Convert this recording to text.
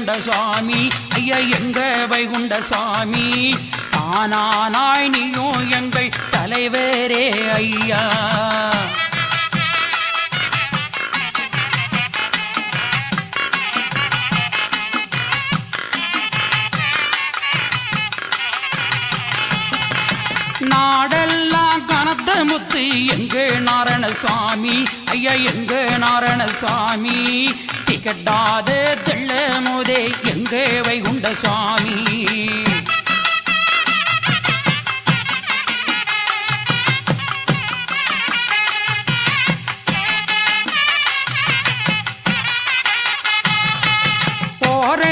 வைகுண்ட சுவாமி ஐயா எங்க வைகுண்ட சுவாமி தானானாய் நீயும் எங்கள் தலைவரே ஐயா நாடெல்லாம் கனத்த முத்து எங்க நாராயணசாமி ஐயா எங்க நாராயணசாமி திகட்டாத தெள்ள மோதே எங்க வைகுண்ட சுவாமி